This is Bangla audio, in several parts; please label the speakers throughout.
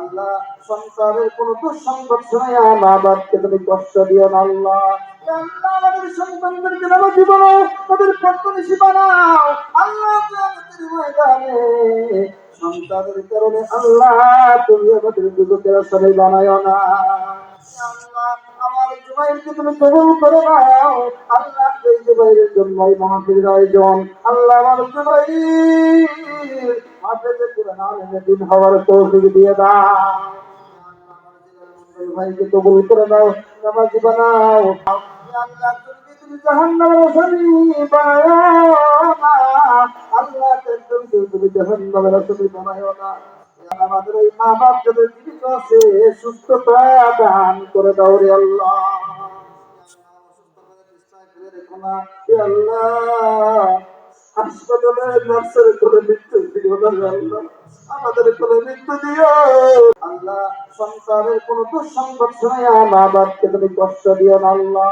Speaker 1: আল্লাহ সংসারের কোন দুঃসংবাদ শোনাইয়া মা বাপকে তুমি কষ্ট দিও না আল্লাহ। আল্লাহ আমাদের সন্তানদেরকে নামা জীবন তাদের পত্নী বানাও আল্লাহ। কিয়ামতের ময়দানে সন্তানের কারণে আল্লাহ তুমি আমাদের দুজকের আসামি বানাইও না আল্লাহ। আমার জুবাইরকে তুমি কবুল করে নাও আল্লাহ। এই জুবাইরের জন্য এই মাহফিলের আয়োজন আল্লাহ। আমার জুবাইর হাফেজে কুরআন আলেমে দ্বীন হওয়ার তৌফিক দিয়ে দাও। ভাইকে কবুল করে দাও, নামাজি বানাও আল্লাহ। তুমি জাহান্নামের আসামি বানাও না আল্লাহ। তুমি জাহান্নামের আসামি বানাও না। আমাদের এই মা বাপ যাদের জীবিত আছে সুস্থতা দান করে দাও রে আল্লাহ। হাসপাতালে নার্সের করে মৃত্যু দিও না আল্লাহ। আমাদের করে মৃত্যু দিও আল্লাহ। সংসারের কোন দুঃসংবাদ শোনাইয়া মা বাপকে তুমি কষ্ট দিও না আল্লাহ।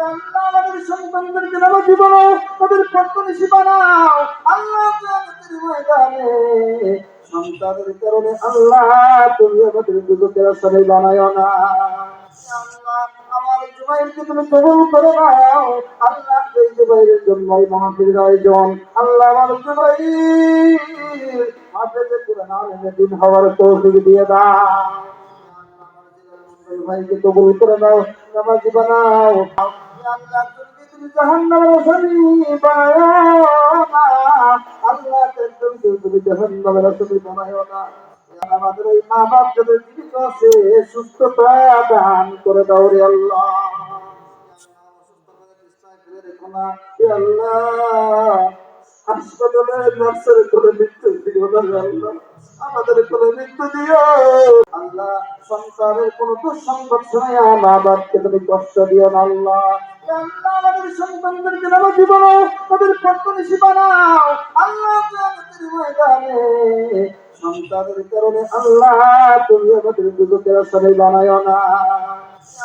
Speaker 1: আল্লাহ আমাদের সন্তানদেরকে নামা জীবন তাদের পত্নী বানাও আল্লাহ। কিয়ামতের ময়দানে সন্তানের কারণে আল্লাহ তুমি আমাদের দুজকের আসামি বানাইও না আল্লাহ। আমার জুবাইরকে তুমি কবুল করে নাও আল্লাহ। এই জুবাইরের জন্য এই মাহফিলের আয়োজন আল্লাহ। আমার জুবাইর হাফেজে কুরআন আলেমে দ্বীন হওয়ার তৌফিক দিয়ে দাও। ভাইকে কবুল করে দাও, নামাজি বানাও আল্লাহ। তুমি জাহান্নামের আসামি বানাও না আল্লাহ। তুমি জাহান্নামের আসামি বানাও না। আমাদের এই মা বাপ যাদের জীবিত আছে সুস্থতা দান করে দাও রে আল্লাহ। আল্লাহ হাসপাতালে নার্সের করে মৃত্যু দিও না আল্লাহ। আমাদের করে মৃত্যু দিও আল্লাহ। সংসারের কোন দুঃসংবাদ শোনাইয়া মা বাপকে তুমি কষ্ট দিও না আল্লাহ। আল্লাহ আমাদের সন্তানদেরকে নামা জীবন তাদের পত্নী বানাও আল্লাহ। কিয়ামতের ময়দানে সন্তানের কারণে আল্লাহ তুমি আমাদের দুজকের আসামি বানাইও না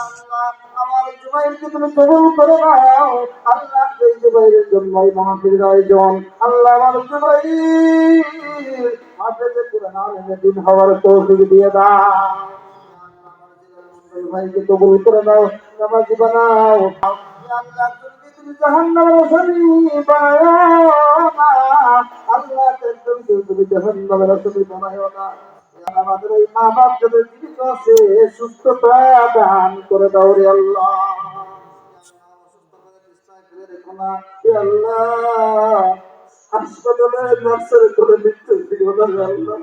Speaker 1: আল্লাহ। আমার জুবাইরকে তুমি কবুল করে নাও আল্লাহ। এই জুবাইরের জন্য এই মাহফিলের আয়োজন আল্লাহ। আমার জুবাইর হাফেজে কুরআন আলেমে দ্বীন হওয়ার তৌফিক দিয়ে দাও। ভাইকে কবুল করে দাও, নামাজি বানাও আল্লাহ। তুমি জাহান্নামের আসামি বানাও না আল্লাহ। তুমি জাহান্নামের আসামি বানাও না। আমাদের এই মা বাপ যাদের জীবিত আছে সুস্থতা দান করে দাও রে আল্লাহ। আল্লাহ হাসপাতালে নার্সের করে মৃত্যু দিও না আল্লাহ।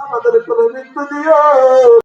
Speaker 1: আমাদের করে মৃত্যু দিও